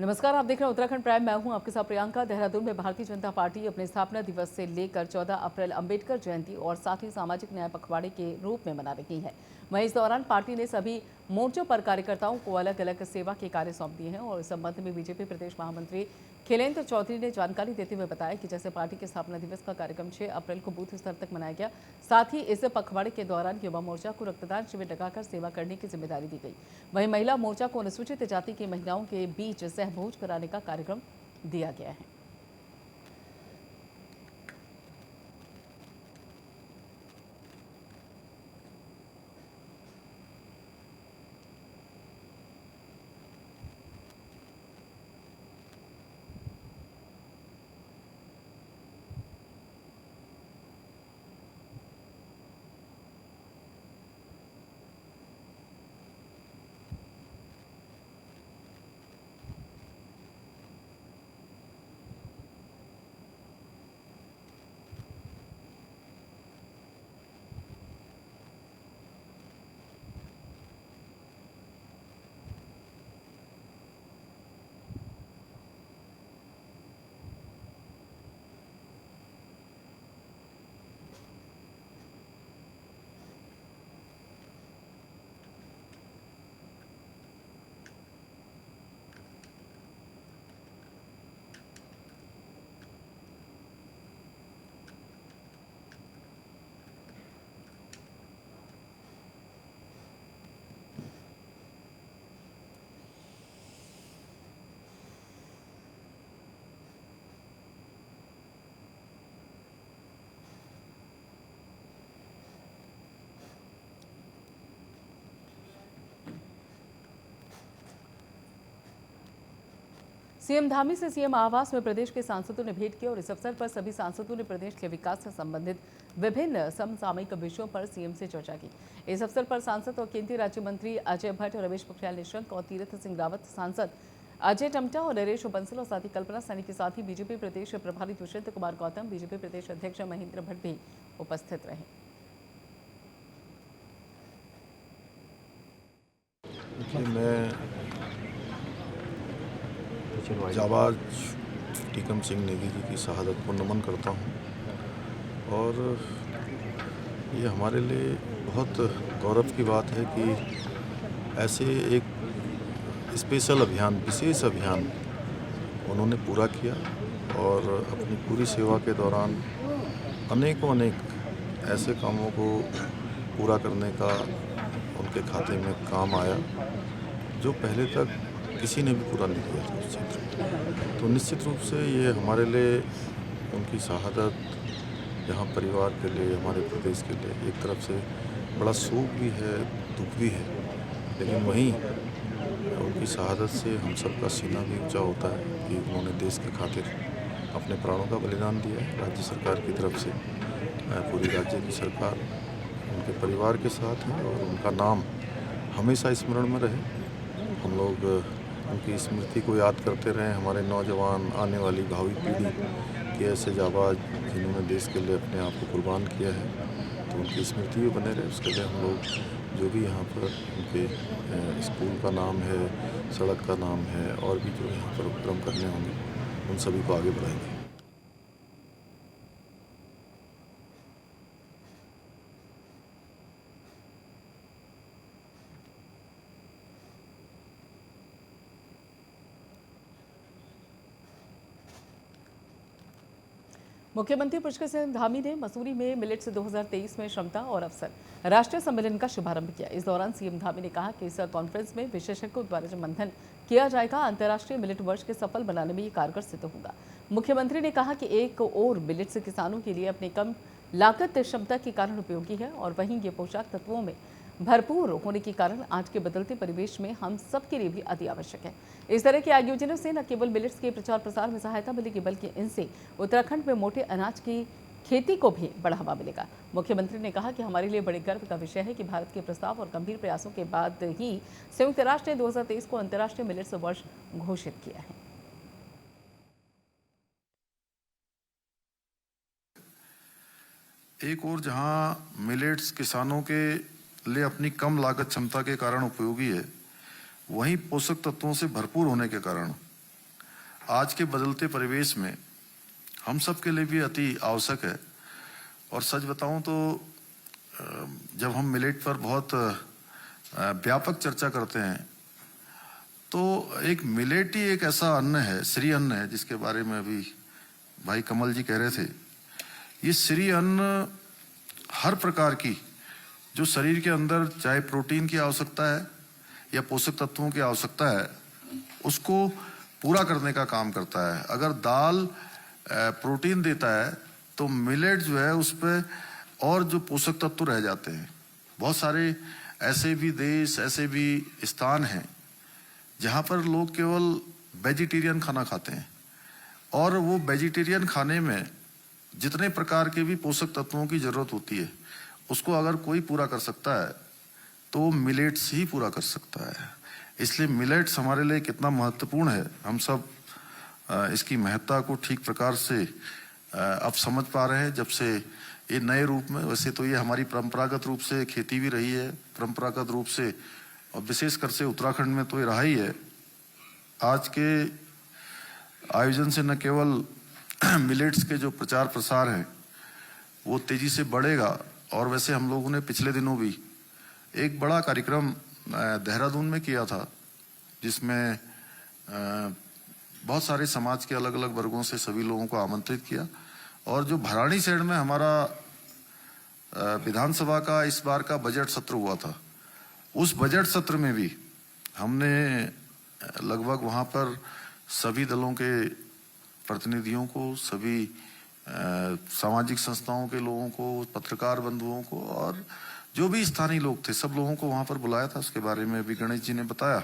नमस्कार, आप देख रहे हैं उत्तराखंड प्राइम। मैं हूं आपके साथ प्रियंका। देहरादून में भारतीय जनता पार्टी अपने स्थापना दिवस से लेकर 14 अप्रैल अंबेडकर जयंती और साथ ही सामाजिक न्याय पखवाड़े के रूप में मना रही है। वहीं इस दौरान पार्टी ने सभी मोर्चों पर कार्यकर्ताओं को अलग अलग सेवा के कार्य सौंप दिए हैं और इस संबंध में बीजेपी प्रदेश महामंत्री खिलेंद्र चौधरी ने जानकारी देते हुए बताया कि जैसे पार्टी के स्थापना दिवस का कार्यक्रम 6 अप्रैल को बूथ स्तर तक मनाया गया, साथ ही इस पखवाड़े के दौरान युवा मोर्चा को रक्तदान शिविर लगाकर सेवा करने की जिम्मेदारी दी गई। वहीं महिला मोर्चा को अनुसूचित जाति की महिलाओं के बीच सहभोज कराने का कार्यक्रम दिया गया है। सीएम धामी से सीएम आवास में प्रदेश के सांसदों ने भेंट की और इस अवसर पर सभी सांसदों ने प्रदेश के विकास से संबंधित विभिन्न समसामयिक विषयों पर सीएम से चर्चा की। इस अवसर पर सांसद और केंद्रीय राज्य मंत्री अजय भट्ट, रमेश पोखरियाल निशंक और तीरथ सिंह रावत, सांसद अजय टमटा और नरेश बंसल और साथ ही कल्पना सैनी के साथ ही बीजेपी प्रदेश प्रभारी दुष्यंत कुमार गौतम, बीजेपी प्रदेश अध्यक्ष महेंद्र भट्ट भी उपस्थित रहे। मैं जाबाज टीकम सिंह नेगी जी की शहादत को नमन करता हूं और ये हमारे लिए बहुत गौरव की बात है कि ऐसे एक स्पेशल अभियान, विशेष अभियान उन्होंने पूरा किया और अपनी पूरी सेवा के दौरान अनेक ऐसे कामों को पूरा करने का उनके खाते में काम आया जो पहले तक किसी ने भी पूरा नहीं किया था उस क्षेत्र में। तो निश्चित रूप से ये हमारे लिए उनकी शहादत यहाँ परिवार के लिए, हमारे प्रदेश के लिए एक तरफ से बड़ा शोक भी है, दुख भी है, लेकिन वहीं उनकी शहादत से हम सबका सीना भी ऊंचा होता है कि उन्होंने देश के खातिर अपने प्राणों का बलिदान दिया है। राज्य सरकार की तरफ से पूरी राज्य की सरकार उनके परिवार के साथ है और उनका नाम हमेशा स्मरण में रहे। हम लोग उनकी स्मृति को याद करते रहें, हमारे नौजवान, आने वाली भावी पीढ़ी के ऐसे जाबाज जिन्होंने देश के लिए अपने आप को कुर्बान किया है, तो उनकी स्मृति भी बने रहे। उसके लिए हम लोग जो भी यहाँ पर उनके स्कूल का नाम है, सड़क का नाम है और भी जो यहाँ पर उपक्रम करने होंगे उन सभी को आगे बढ़ाएंगे। मुख्यमंत्री पुष्कर सिंह धामी ने मसूरी में मिलेट्स 2023 में क्षमता और अवसर राष्ट्रीय सम्मेलन का शुभारंभ किया। इस दौरान सीएम धामी ने कहा कि इस कॉन्फ्रेंस में विशेषज्ञों द्वारा जो मंथन किया जाएगा, अंतर्राष्ट्रीय मिलेट वर्ष के सफल बनाने में ये कारगर सिद्ध होगा। मुख्यमंत्री ने कहा कि एक ओर मिलेट्स किसानों के लिए अपने कम लागत क्षमता के कारण उपयोगी है और वहीं ये पोषक तत्वों में भरपूर होने के कारण आज के बदलते परिवेश में हम सबके लिए भी अति आवश्यक है। इस तरह के आयोजनों से न केवल मिलेट्स के प्रचार प्रसार में सहायता मिलेगी, बल्कि इनसे उत्तराखंड में मोटे अनाज की खेती को भी बढ़ावा मिलेगा। मुख्यमंत्री ने कहा कि हमारे लिए बड़े गर्व का विषय है कि भारत के प्रस्ताव और गंभीर प्रयासों के बाद ही संयुक्त राष्ट्र ने 2023 को अंतर्राष्ट्रीय मिलेट्स वर्ष घोषित किया है। एक और जहां मिलेट्स किसानों के लिए अपनी कम लागत क्षमता के कारण उपयोगी है, वहीं पोषक तत्वों से भरपूर होने के कारण आज के बदलते परिवेश में हम सब के लिए भी अति आवश्यक है। और सच बताऊं तो जब हम मिलेट पर बहुत व्यापक चर्चा करते हैं तो एक मिलेट ही एक ऐसा अन्न है, श्री अन्न है, जिसके बारे में अभी भाई कमल जी कह रहे थे। ये श्री अन्न हर प्रकार की जो शरीर के अंदर चाहे प्रोटीन की आवश्यकता है या पोषक तत्वों की आवश्यकता है उसको पूरा करने का काम करता है। अगर दाल प्रोटीन देता है तो मिलेट जो है उस पर और जो पोषक तत्व रह जाते हैं। बहुत सारे ऐसे भी देश, ऐसे भी स्थान हैं जहाँ पर लोग केवल वेजिटेरियन खाना खाते हैं और वो वेजिटेरियन खाने में जितने प्रकार के भी पोषक तत्वों की जरूरत होती है उसको अगर कोई पूरा कर सकता है तो मिलेट्स ही पूरा कर सकता है। इसलिए मिलेट्स हमारे लिए कितना महत्वपूर्ण है, हम सब इसकी महत्ता को ठीक प्रकार से अब समझ पा रहे हैं। जब से ये नए रूप में, वैसे तो ये हमारी परंपरागत रूप से खेती भी रही है, परंपरागत रूप से, और विशेषकर से उत्तराखंड में तो ये रहा ही है। आज के आयोजन से न केवल मिलेट्स के जो प्रचार प्रसार हैं वो तेजी से बढ़ेगा, और वैसे हम लोगों ने पिछले दिनों भी एक बड़ा कार्यक्रम देहरादून में किया था जिसमें बहुत सारे समाज के अलग अलग वर्गों से सभी लोगों को आमंत्रित किया। और जो भराड़ी शहर में हमारा विधानसभा का इस बार का बजट सत्र हुआ था, उस बजट सत्र में भी हमने लगभग वहाँ पर सभी दलों के प्रतिनिधियों को, सभी सामाजिक संस्थाओं के लोगों को, पत्रकार बंधुओं को और जो भी स्थानीय लोग थे सब लोगों को वहाँ पर बुलाया था। उसके बारे में भी गणेश जी ने बताया।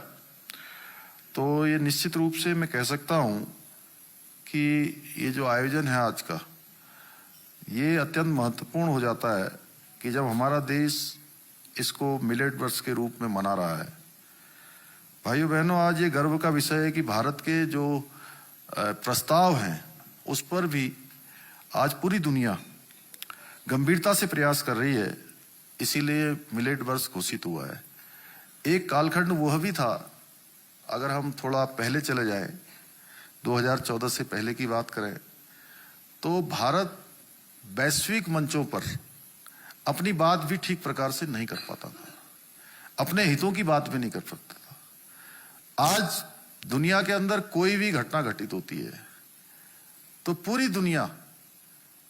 तो ये निश्चित रूप से मैं कह सकता हूँ कि ये जो आयोजन है आज का, ये अत्यंत महत्वपूर्ण हो जाता है कि जब हमारा देश इसको मिलेट वर्ष के रूप में मना रहा है। भाइयों बहनों, आज ये गर्व का विषय है कि भारत के जो प्रस्ताव हैं उस पर भी आज पूरी दुनिया गंभीरता से प्रयास कर रही है, इसीलिए मिलेट वर्ष घोषित हुआ है। एक कालखंड वह भी था, अगर हम थोड़ा पहले चले जाएं, 2014 से पहले की बात करें तो भारत वैश्विक मंचों पर अपनी बात भी ठीक प्रकार से नहीं कर पाता था, अपने हितों की बात भी नहीं कर सकता था। आज दुनिया के अंदर कोई भी घटना घटित होती है तो पूरी दुनिया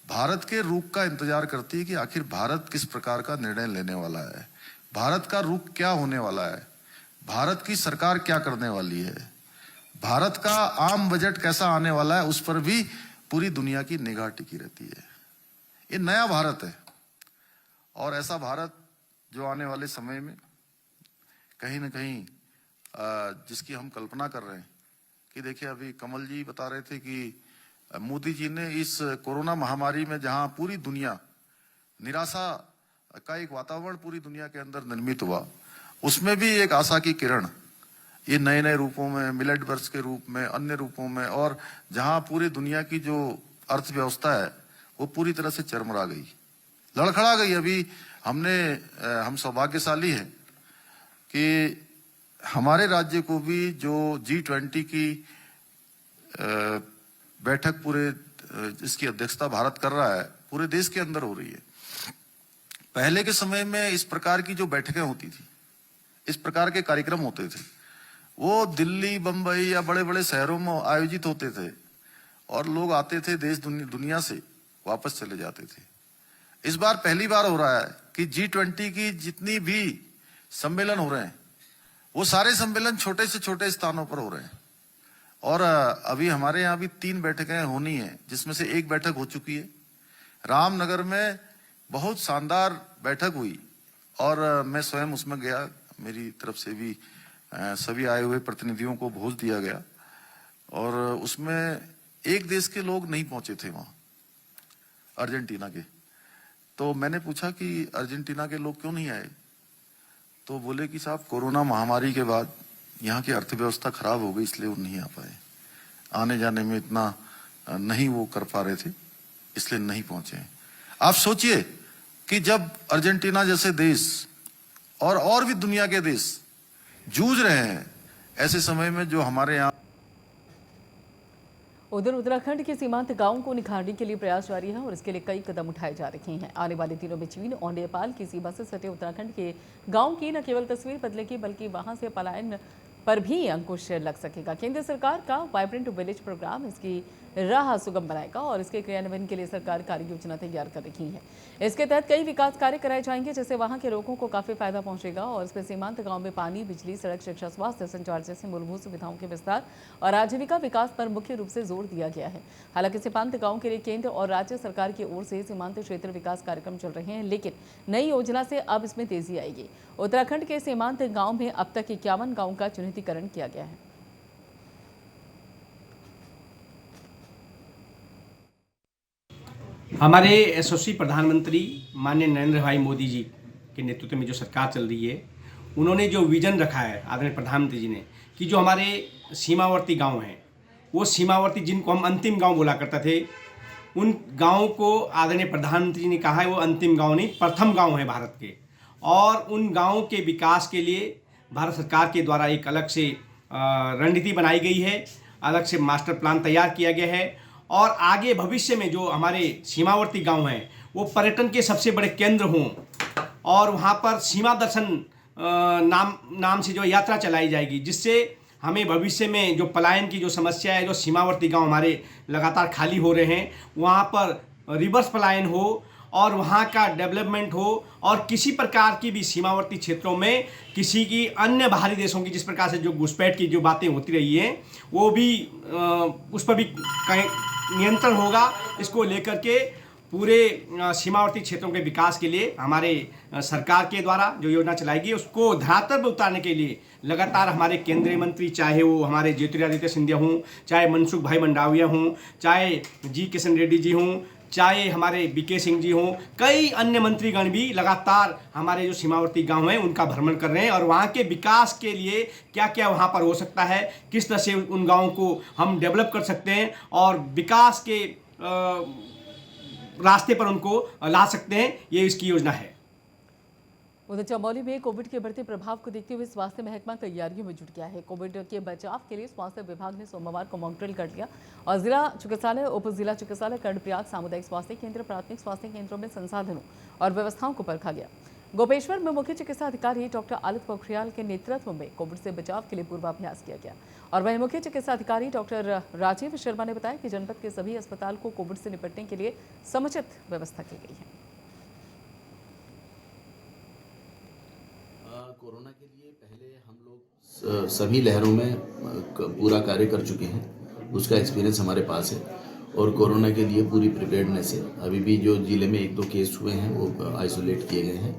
भारत के रुख का इंतजार करती है कि आखिर भारत किस प्रकार का निर्णय लेने वाला है, भारत का रुख क्या होने वाला है, भारत की सरकार क्या करने वाली है, भारत का आम बजट कैसा आने वाला है, उस पर भी पूरी दुनिया की निगाह टिकी रहती है। ये नया भारत है और ऐसा भारत जो आने वाले समय में कहीं ना कहीं जिसकी हम कल्पना कर रहे हैं कि देखिए, अभी कमल जी बता रहे थे कि मोदी जी ने इस कोरोना महामारी में जहां पूरी दुनिया, निराशा का एक वातावरण पूरी दुनिया के अंदर निर्मित हुआ, उसमें भी एक आशा की किरण ये नए नए रूपों में, मिलेट वर्ष के रूप में, अन्य रूपों में, और जहां पूरी दुनिया की जो अर्थव्यवस्था है वो पूरी तरह से चरमरा गई, लड़खड़ा गई। अभी हम सौभाग्यशाली हैं कि हमारे राज्य को भी जो G20 की बैठक, पूरे इसकी अध्यक्षता भारत कर रहा है, पूरे देश के अंदर हो रही है। पहले के समय में इस प्रकार की जो बैठकें होती थी, इस प्रकार के कार्यक्रम होते थे, वो दिल्ली, बंबई या बड़े बड़े शहरों में आयोजित होते थे और लोग आते थे देश दुनिया से, वापस चले जाते थे। इस बार पहली बार हो रहा है कि G20 की जितनी भी सम्मेलन हो रहे हैं वो सारे सम्मेलन छोटे से छोटे स्थानों पर हो रहे हैं। और अभी हमारे यहाँ भी 3 बैठकें होनी है, जिसमें से एक बैठक हो चुकी है। रामनगर में बहुत शानदार बैठक हुई और मैं स्वयं उसमें गया, मेरी तरफ से भी सभी आए हुए प्रतिनिधियों को भोज दिया गया और उसमें एक देश के लोग नहीं पहुंचे थे वहां, अर्जेंटीना के। तो मैंने पूछा कि अर्जेंटीना के लोग क्यों नहीं आए, तो बोले कि साहब कोरोना महामारी के बाद यहाँ की अर्थव्यवस्था खराब हो गई, इसलिए वो नहीं आ पाए, आने जाने में इतना नहीं वो कर पा रहे थे, इसलिए नहीं पहुंचे। आप सोचिए कि जब अर्जेंटीना जैसे देश और भी दुनिया के देश जूझ रहे हैं, ऐसे समय में जो हमारे यहाँ उधर उत्तराखंड के सीमांत गांवों को निखारने के लिए प्रयास जारी है और इसके लिए कई कदम उठाए जा रहे हैं। आने वाले दिनों में चीन और नेपाल की सीमा से सटे उत्तराखंड के गांव की न केवल तस्वीर बदलेगी बल्कि वहां से पलायन पर भी अंकुश लग सकेगा। केंद्र सरकार का वाइब्रेंट विलेज प्रोग्राम इसकी राह सुगम बनाएगा और इसके क्रियान्वयन के लिए सरकार कार्य योजना तैयार कर रही है। इसके तहत कई विकास कार्य कराए जाएंगे जिससे वहां के लोगों को काफी फायदा पहुंचेगा और इसमें सीमांत गांव में पानी, बिजली, सड़क, शिक्षा, स्वास्थ्य, संचार जैसे मूलभूत सुविधाओं के विस्तार और आजीविका विकास पर मुख्य रूप से जोर दिया गया है। हालांकि सीमांत गांव के लिए केंद्र और राज्य सरकार की ओर से सीमांत क्षेत्र विकास कार्यक्रम चल रहे हैं, लेकिन नई योजना से अब इसमें तेजी आएगी। उत्तराखंड के सीमांत गांव में अब तक 51 गांवों का चिन्हितीकरण किया गया है। हमारे यशस्वी प्रधानमंत्री माननीय नरेंद्र भाई मोदी जी के नेतृत्व में जो सरकार चल रही है, उन्होंने जो विजन रखा है आदरणीय प्रधानमंत्री जी ने कि जो हमारे सीमावर्ती गांव हैं, वो सीमावर्ती जिनको हम अंतिम गांव बोला करते थे, उन गांवों को आदरणीय प्रधानमंत्री जी ने कहा है वो अंतिम गांव नहीं, प्रथम गांव है भारत के। और उन गांवों के विकास के लिए भारत सरकार के द्वारा एक अलग से रणनीति बनाई गई है, अलग से मास्टर प्लान तैयार किया गया है। और आगे भविष्य में जो हमारे सीमावर्ती गांव हैं वो पर्यटन के सबसे बड़े केंद्र हों और वहाँ पर सीमा दर्शन नाम से जो यात्रा चलाई जाएगी, जिससे हमें भविष्य में जो पलायन की जो समस्या है, जो सीमावर्ती गांव हमारे लगातार खाली हो रहे हैं, वहाँ पर रिवर्स पलायन हो और वहाँ का डेवलपमेंट हो और किसी प्रकार की भी सीमावर्ती क्षेत्रों में किसी की अन्य बाहरी देशों की जिस प्रकार से जो घुसपैठ की जो बातें होती रही हैं, वो भी उस पर भी नियंत्रण होगा। इसको लेकर के पूरे सीमावर्ती क्षेत्रों के विकास के लिए हमारे सरकार के द्वारा जो योजना चलाएगी उसको धरातल पर उतारने के लिए लगातार हमारे केंद्रीय मंत्री, चाहे वो हमारे ज्योतिरादित्य सिंधिया हों, चाहे मनसुख भाई मंडाविया हों, चाहे जी किशन रेड्डी जी हों, चाहे हमारे बीके सिंह जी हों, कई अन्य मंत्रीगण भी लगातार हमारे जो सीमावर्ती गांव हैं उनका भ्रमण कर रहे हैं और वहाँ के विकास के लिए क्या क्या वहाँ पर हो सकता है, किस तरह से उन गांवों को हम डेवलप कर सकते हैं और विकास के रास्ते पर उनको ला सकते हैं, ये इसकी योजना है। उधर चमोली में कोविड के बढ़ते प्रभाव को देखते हुए स्वास्थ्य महकमा तैयारियों में जुट गया है। कोविड के बचाव के लिए स्वास्थ्य विभाग ने सोमवार को मॉक ड्रिल कर लिया और जिला चिकित्सालय, उप जिला चिकित्सालय, कर्णप्रयाग, सामुदायिक स्वास्थ्य केंद्र, प्राथमिक स्वास्थ्य केंद्रों में संसाधनों और व्यवस्थाओं को परखा गया। गोपेश्वर में मुख्य चिकित्सा अधिकारी डॉक्टर आदित्य पोखरियाल के नेतृत्व में कोविड से बचाव के लिए पूर्वाभ्यास किया गया और वहीं मुख्य चिकित्सा अधिकारी डॉक्टर राजीव शर्मा ने बताया कि जनपद के सभी अस्पताल को कोविड से निपटने के लिए समुचित व्यवस्था की गई है। कोरोना के लिए पहले हम लोग सभी लहरों में पूरा कार्य कर चुके हैं, उसका एक्सपीरियंस हमारे पास है और कोरोना के लिए पूरी प्रिपेयर्डनेस है। अभी भी जो जिले में 1-2 केस हुए हैं वो आइसोलेट किए गए हैं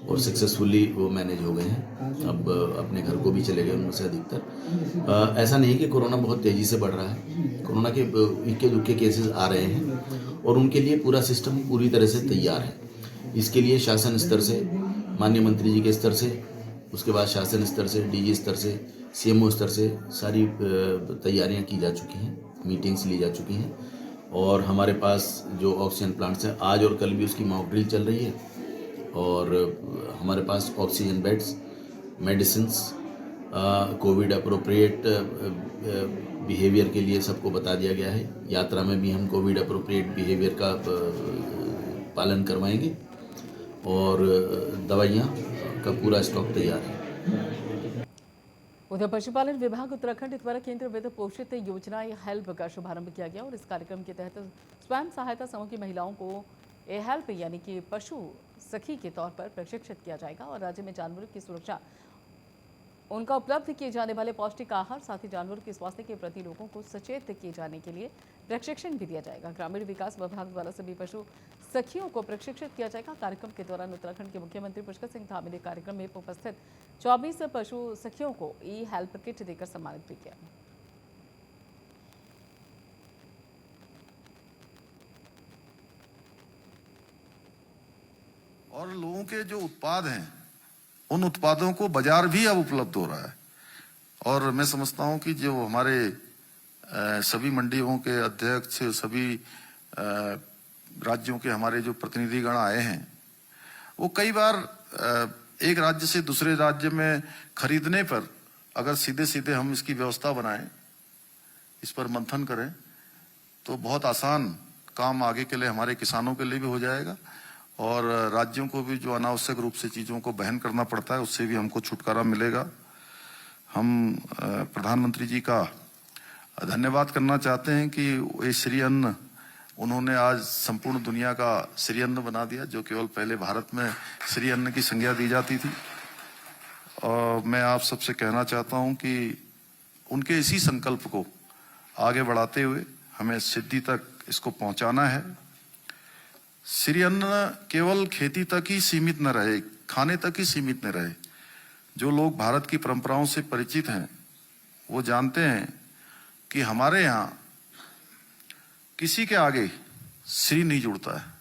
और सक्सेसफुली वो मैनेज हो गए हैं, अब अपने घर को भी चले गए उनमें से अधिकतर। ऐसा नहीं कि कोरोना बहुत तेज़ी से बढ़ रहा है, कोरोना के इक्के दुक्के केसेस आ रहे हैं और उनके लिए पूरा सिस्टम पूरी तरह से तैयार है। इसके लिए शासन स्तर से, माननीय मंत्री जी के स्तर से, उसके बाद शासन स्तर से, डीजी स्तर से, सीएमओ स्तर से सारी तैयारियां की जा चुकी हैं, मीटिंग्स ली जा चुकी हैं और हमारे पास जो ऑक्सीजन प्लांट्स हैं, आज और कल भी उसकी मॉक ड्रिल चल रही है और हमारे पास oxygen beds, medicines, Covid appropriate behaviour के लिए सबको बता दिया गया है। यात्रा में भी हम कोविड अप्रोप्रिएट बिहेवियर का पालन करवाएंगे और दवाइयाँ का पूरा स्टॉक तैयार है। उधर पशुपालन विभाग उत्तराखंड द्वारा केंद्र वित्त पोषित योजना हेल्प का शुभारंभ किया गया और इस कार्यक्रम के तहत स्वयं सहायता समूह की महिलाओं को हेल्प यानी कि पशु सखी के तौर पर प्रशिक्षित किया जाएगा और राज्य में जानवरों की सुरक्षा, उनका उपलब्ध किए जाने वाले पौष्टिक आहार, साथ ही जानवरों के स्वास्थ्य के प्रति लोगों को सचेत किए जाने के लिए प्रशिक्षण भी दिया जाएगा। ग्रामीण विकास विभाग द्वारा सभी पशु सखियों को प्रशिक्षित किया जाएगा। कार्यक्रम के दौरान उत्तराखंड के मुख्यमंत्री पुष्कर सिंह धामी ने कार्यक्रम में उपस्थित 24 पशु सखियों को हेल्प किट देकर सम्मानित भी किया। और लोगों के जो उत्पाद हैं, उन उत्पादों को बाजार भी अब उपलब्ध हो रहा है और मैं समझता हूं कि जो हमारे सभी मंडियों के अध्यक्ष, सभी राज्यों के हमारे जो प्रतिनिधिगण आए हैं, वो कई बार एक राज्य से दूसरे राज्य में खरीदने पर अगर सीधे सीधे हम इसकी व्यवस्था बनाएं, इस पर मंथन करें, तो बहुत आसान काम आगे के लिए हमारे किसानों के लिए भी हो जाएगा और राज्यों को भी जो अनावश्यक रूप से चीज़ों को वहन करना पड़ता है उससे भी हमको छुटकारा मिलेगा। हम प्रधानमंत्री जी का धन्यवाद करना चाहते हैं कि ये श्री अन्न उन्होंने आज संपूर्ण दुनिया का श्री अन्न बना दिया, जो केवल पहले भारत में श्री अन्न की संज्ञा दी जाती थी। और मैं आप सबसे कहना चाहता हूं कि उनके इसी संकल्प को आगे बढ़ाते हुए हमें सिद्धि तक इसको पहुंचाना है। श्री अन्न केवल खेती तक ही सीमित न रहे, खाने तक ही सीमित न रहे। जो लोग भारत की परंपराओं से परिचित हैं वो जानते हैं कि हमारे यहाँ किसी के आगे श्री नहीं जुड़ता है।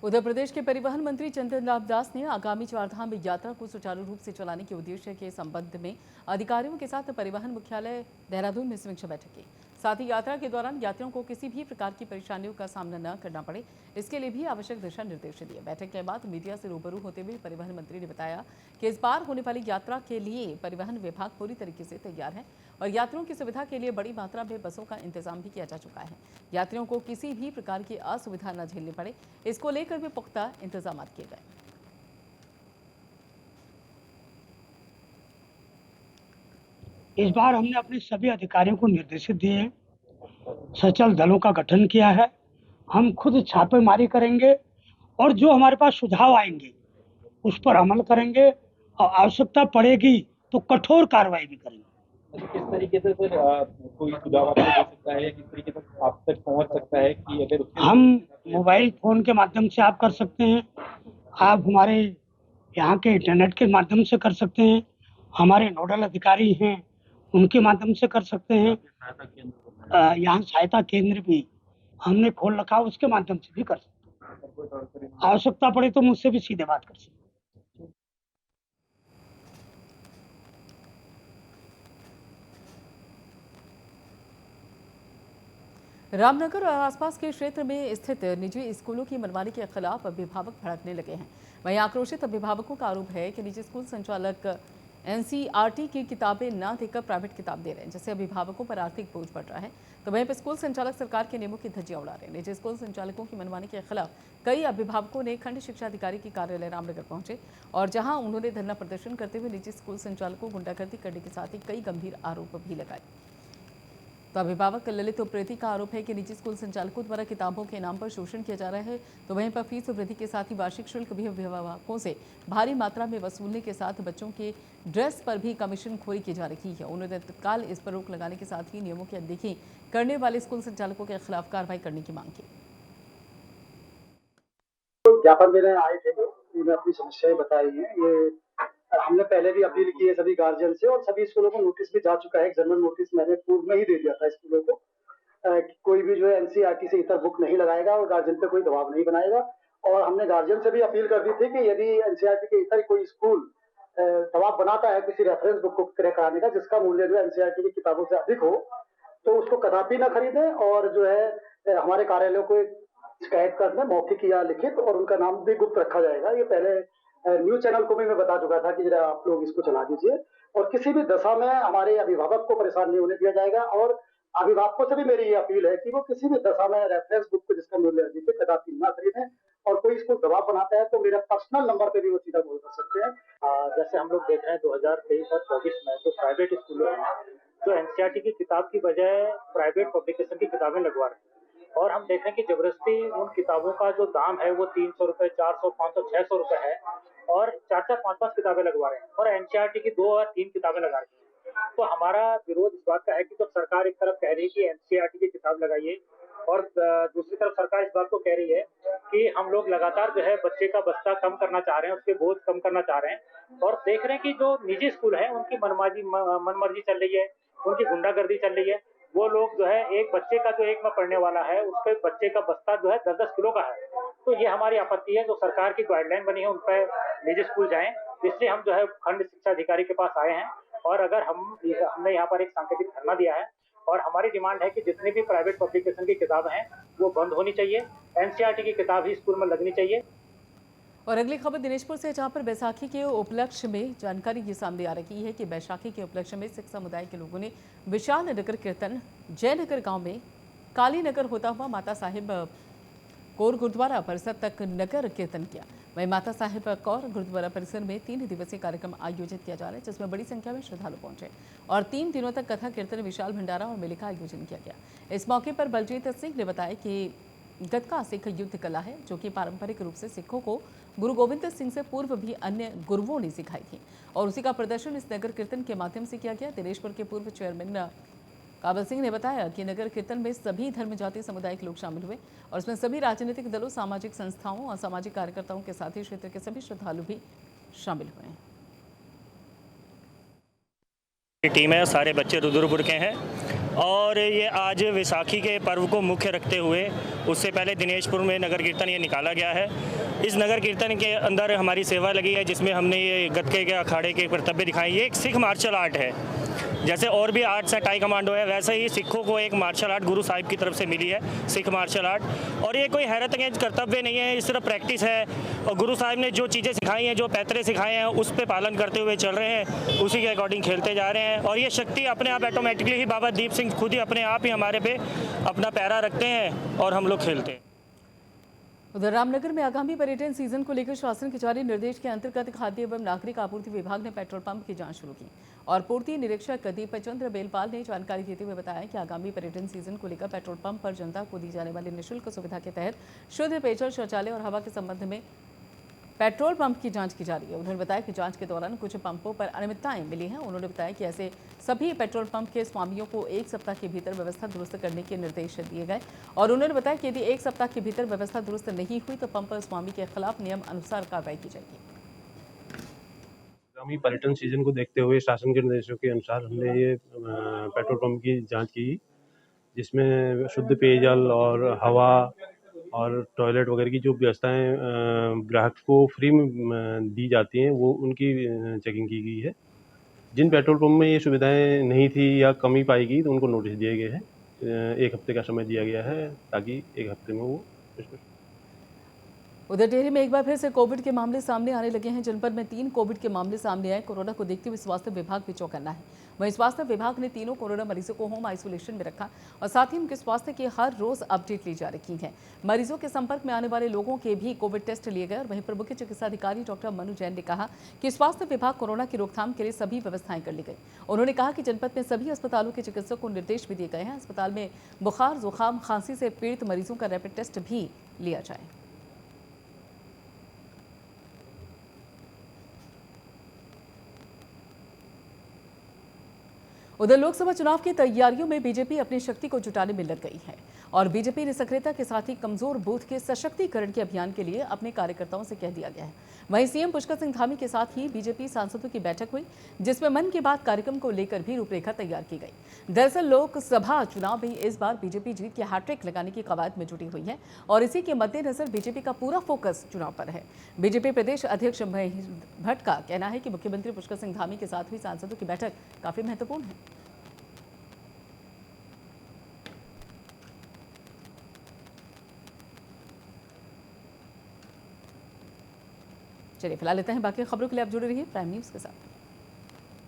उधर प्रदेश के परिवहन मंत्री चंदन लाल दास ने आगामी चारधाम यात्रा को सुचारू रूप से चलाने के उद्देश्य के संबंध में अधिकारियों के साथ परिवहन मुख्यालय देहरादून में समीक्षा बैठक की। साथ ही यात्रा के दौरान यात्रियों को किसी भी प्रकार की परेशानियों का सामना न करना पड़े, इसके लिए भी आवश्यक दिशा निर्देश दिए। बैठक के बाद मीडिया से रूबरू होते हुए परिवहन मंत्री ने बताया कि इस बार होने वाली यात्रा के लिए परिवहन विभाग पूरी तरीके से तैयार है और यात्रियों की सुविधा के लिए बड़ी मात्रा में बसों का इंतजाम भी किया जा चुका है। यात्रियों को किसी भी प्रकार की असुविधा न झेलनी पड़े, इसको लेकर भी पुख्ता इंतजाम किए गए। इस बार हमने अपने सभी अधिकारियों को निर्देशित दिए हैं, सचल दलों का गठन किया है। हम खुद छापेमारी करेंगे और जो हमारे पास सुझाव आएंगे उस पर अमल करेंगे और आवश्यकता पड़ेगी तो कठोर कार्रवाई भी करेंगे। किस तरीके से सर कोई सुझाव आपको दे सकता है या किस तरीके से आप तक पहुंच सकता है कि अगर हम मोबाइल फोन के माध्यम से आप कर सकते हैं, आप हमारे यहाँ के इंटरनेट के माध्यम से कर सकते हैं, हमारे नोडल अधिकारी हैं उनके माध्यम से कर सकते हैं। यहाँ सहायता केंद्र भी हमने खोल रखा, उसके माध्यम से भी कर सकते हैं। आवश्यकता पड़े तो मुझसे भी सीधे बात कर सकते हैं। रामनगर और आसपास के क्षेत्र में स्थित निजी स्कूलों की मनमानी के खिलाफ अभिभावक भड़कने लगे हैं। वहीं आक्रोशित अभिभावकों का आरोप है कि निजी स्कूल संचालक एनसीईआरटी की किताबें न देकर प्राइवेट किताब दे रहे हैं, जिससे अभिभावकों पर आर्थिक बोझ बढ़ रहा है। तो वहीं पर स्कूल संचालक सरकार के नियमों की धज्जियां उड़ा रहे हैं। निजी स्कूल संचालकों की मनमानी के खिलाफ कई अभिभावकों ने खंड शिक्षा अधिकारी के कार्यालय रामनगर पहुंचे और जहां उन्होंने धरना प्रदर्शन करते हुए निजी स्कूल संचालकों को गुंडागर्दी करने के साथ ही कई गंभीर आरोप भी लगाए। तो अभिभावक ललित उप्रेती का आरोप है कि निजी स्कूल संचालकों द्वारा किताबों के नाम पर शोषण किया जा रहा है। तो वहीं पर फीस वृद्धि के साथ ही वार्षिक शुल्क भी अभिभावकों से भारी मात्रा में वसूलने के साथ बच्चों के ड्रेस पर भी कमीशन खोरी की जा रही है। उन्होंने तत्काल इस पर रोक लगाने के साथ ही नियमों की अनदेखी करने वाले स्कूल संचालकों के खिलाफ कार्रवाई करने की मांग की। ज्ञापन देने आए थे तो उन्होंने अपनी समस्याएं बताई हैं। ये हमने पहले भी अपील की है सभी गार्जियन से और सभी स्कूलों को नोटिस भी जा चुका है। एक जनरल नोटिस मैंने पूर्व में ही दे दिया था स्कूलों को कि कोई भी जो है एनसीईआरटी से इतर बुक नहीं लगाएगा और गार्जियन पे कोई दबाव नहीं बनाएगा। और हमने गार्जियन से भी अपील कर दी थी कि यदि एनसीईआरटी के इतर कोई स्कूल दबाव बनाता है किसी रेफरेंस बुक को क्रय कराने का जिसका मूल्य जो एनसीईआरटी की किताबों से अधिक हो तो उसको कदापि न खरीदें और जो है हमारे कार्यालयों को शिकायत कर दें, मौखिक या लिखित, और उनका नाम भी गुप्त रखा जाएगा। ये पहले न्यूज चैनल को भी मैं बता चुका था कि जरा आप लोग इसको चला दीजिए और किसी भी दशा में हमारे अभिभावक को परेशान नहीं होने दिया जाएगा। और अभिभावकों से भी मेरी ये अपील है कि वो किसी भी दशा में रेफरेंस बुक को जिसका मूल्य अधिक है कदापि न खरीदें और कोई इसको दबाव बनाता है तो मेरा पर्सनल नंबर पे भी वो सीधा कॉल कर सकते हैं। जैसे हम लोग देख रहे हैं 2023 और 24 में जो प्राइवेट स्कूलों हैं जो एनसीईआरटी की किताब की बजाय प्राइवेट पब्लिकेशन की किताबें लगवा रहे हैं और हम देख रहे हैं कि जबरदस्ती उन किताबों का जो दाम है वो 300 रुपए, 400, 500, 600 रुपए है और 4-4, 5-5 किताबें लगवा रहे हैं और एनसीईआरटी की 2 और 3 किताबें लगा रही हैं। तो हमारा विरोध इस बात का है कि जब सरकार एक तरफ कह रही है कि एनसीईआरटी की किताब लगाइए और दूसरी तरफ सरकार इस बात को कह रही है कि हम लोग लगातार जो है बच्चे का बस्ता कम करना चाह रहे हैं, उसके बोझ कम करना चाह रहे हैं और देख रहे हैं कि जो निजी स्कूल है उनकी मनमर्जी चल रही है, उनकी गुंडागर्दी चल रही है। वो लोग जो है एक बच्चे का जो 1 में पढ़ने वाला है उसके बच्चे का बस्ता जो है 10-10 किलो का है। तो ये हमारी आपत्ति है। जो सरकार की गाइडलाइन बनी है उन पर निजी स्कूल जाएं, इसलिए हम जो है खंड शिक्षा अधिकारी के पास आए हैं और अगर हमने यहाँ पर एक सांकेतिक धरना दिया है और हमारी डिमांड है कि जितनी भी प्राइवेट पब्लिकेशन की किताबें हैं वो बंद होनी चाहिए, एनसीईआरटी की किताब ही स्कूल में लगनी चाहिए। और अगली खबर दिनेशपुर से, जहां पर बैसाखी के उपलक्ष्य में जानकारी ये सामने आ रही है कि बैसाखी के उपलक्ष्य में सिख समुदाय के लोगों ने विशाल नगर कीर्तन जयनगर गांव में काली नगर होता हुआ माता साहिब कौर गुरुद्वारा परिसर तक नगर कीर्तन किया। वहीं माता साहिब कौर गुरुद्वारा परिसर में 3 दिवसीय कार्यक्रम आयोजित किया जा रहा है, जिसमें बड़ी संख्या में श्रद्धालु पहुंचे और 3 दिनों तक कथा कीर्तन, विशाल भंडारा और मेले का आयोजन किया गया। इस मौके पर बलजीत सिंह ने बताया कि गतका सिख युद्ध कला है, जो कि पारंपरिक रूप से सिखों को गुरु गोविंद सिंह से पूर्व भी अन्य गुरुओं ने सिखाई थी और उसी का प्रदर्शन इस नगर कीर्तन के माध्यम से किया गया। दिनेशपुर के पूर्व चेयरमैन काबल सिंह ने बताया कि नगर कीर्तन में सभी धर्म जाति समुदाय के लोग शामिल हुए और इसमें सभी राजनीतिक दलों, सामाजिक संस्थाओं और सामाजिक कार्यकर्ताओं के साथ ही क्षेत्र के सभी श्रद्धालु भी शामिल हुए हैं। टीम है, सारे बच्चे रुद्रपुर के हैं और ये आज वैसाखी के पर्व को मुख्य रखते हुए उससे पहले दिनेशपुर में नगर कीर्तन ये निकाला गया है। इस नगर कीर्तन के अंदर हमारी सेवा लगी है, जिसमें हमने ये गतके के अखाड़े के कर्तव्य दिखाए। ये एक सिख मार्शल आर्ट है, जैसे और भी आर्ट्स है, टाई कमांडो है, वैसे ही सिखों को एक मार्शल आर्ट गुरु साहिब की तरफ से मिली है, सिख मार्शल आर्ट। और ये कोई हैरतअंगेज कर्तव्य नहीं है, इस सिर्फ प्रैक्टिस है और गुरु साहिब ने जो चीज़ें सिखाई हैं, जो पैतरे सिखाए हैं, उस पर पालन करते हुए चल रहे हैं, उसी के अकॉर्डिंग खेलते जा रहे हैं। और ये शक्ति अपने आप ऑटोमेटिकली ही बाबा दीप सिंह खुद ही अपने आप ही हमारे पे अपना पैरा रखते हैं और हम लोग खेलते हैं। उधर रामनगर में आगामी पर्यटन सीजन को लेकर शासन के जारी निर्देश के अंतर्गत खाद्य एवं नागरिक आपूर्ति विभाग ने पेट्रोल पंप की जांच शुरू की और पूर्ति निरीक्षक दीपक चंद्र बेलपाल ने जानकारी देते हुए बताया कि आगामी पर्यटन सीजन को लेकर पेट्रोल पंप पर जनता को दी जाने वाली निःशुल्क सुविधा के तहत शुद्ध पेयजल, शौचालय और हवा के संबंध में पेट्रोल पंप की जांच की जा रही है। उन्होंने बताया कि जांच के दौरान कुछ पंपों पर अनियमितताएं मिली हैं। उन्होंने बताया कि ऐसे सभी पेट्रोल पंप के स्वामियों को 1 सप्ताह के भीतर व्यवस्था दुरुस्त करने के निर्देश दिए गए और उन्होंने बताया कि यदि 1 सप्ताह के भीतर व्यवस्था दुरुस्त नहीं हुई तो पंप स्वामी के खिलाफ नियम अनुसार कार्रवाई की जाएगी। आगामी पर्यटन सीजन को देखते हुए शासन के निर्देशों के अनुसार हमने ये पेट्रोल पंप की जांच की, जिसमें शुद्ध पेयजल और हवा और टॉयलेट वगैरह की जो व्यवस्थाएं ग्राहक को फ्री में दी जाती हैं, वो उनकी चेकिंग की गई है। जिन पेट्रोल पंप में ये सुविधाएं नहीं थी या कमी पाई गई तो उनको नोटिस दिए गए हैं। 1 हफ्ते का समय दिया गया है ताकि 1 हफ्ते में वो। उधर टिहरी में एक बार फिर से कोविड के मामले सामने आने लगे हैं। जनपद में 3 कोविड के मामले सामने आए। कोरोना को देखते हुए स्वास्थ्य विभाग भी चौकन्ना है। वहीं स्वास्थ्य विभाग ने तीनों कोरोना मरीजों को होम आइसोलेशन में रखा और साथ ही उनके स्वास्थ्य की हर रोज अपडेट ली जा रही है। मरीजों के संपर्क में आने वाले लोगों के भी कोविड टेस्ट लिए गए और वहीं पर मुख्य चिकित्सा अधिकारी डॉक्टर मनु जैन ने कहा कि स्वास्थ्य विभाग कोरोना की रोकथाम के लिए सभी व्यवस्थाएं कर ली गई। उन्होंने कहा कि जनपद में सभी अस्पतालों के चिकित्सकों को निर्देश भी दिए गए हैं, अस्पताल में बुखार, जुकाम, खांसी से पीड़ित मरीजों का रैपिड टेस्ट भी लिया जाए। उधर लोकसभा चुनाव की तैयारियों में बीजेपी अपनी शक्ति को जुटाने में लग गई है और बीजेपी ने सक्रियता के साथ ही कमजोर बूथ के सशक्तिकरण के अभियान के लिए अपने कार्यकर्ताओं से कह दिया गया है। वहीं सीएम पुष्कर सिंह धामी के साथ ही बीजेपी सांसदों की बैठक हुई, जिसमें मन की बात कार्यक्रम को लेकर भी रूपरेखा तैयार की गई। दरअसल लोकसभा चुनाव में इस बार बीजेपी जीत की हैट्रिक लगाने की कवायद में जुटी हुई है और इसी के मद्देनजर बीजेपी का पूरा फोकस चुनाव पर है। बीजेपी प्रदेश अध्यक्ष महेश भट्ट का कहना है कि मुख्यमंत्री पुष्कर सिंह धामी के साथ हुई सांसदों की बैठक काफी महत्वपूर्ण है। चलिए फिलहाल लेते हैं, बाकी खबरों के लिए आप जुड़े रहिए प्राइम न्यूज़ के साथ।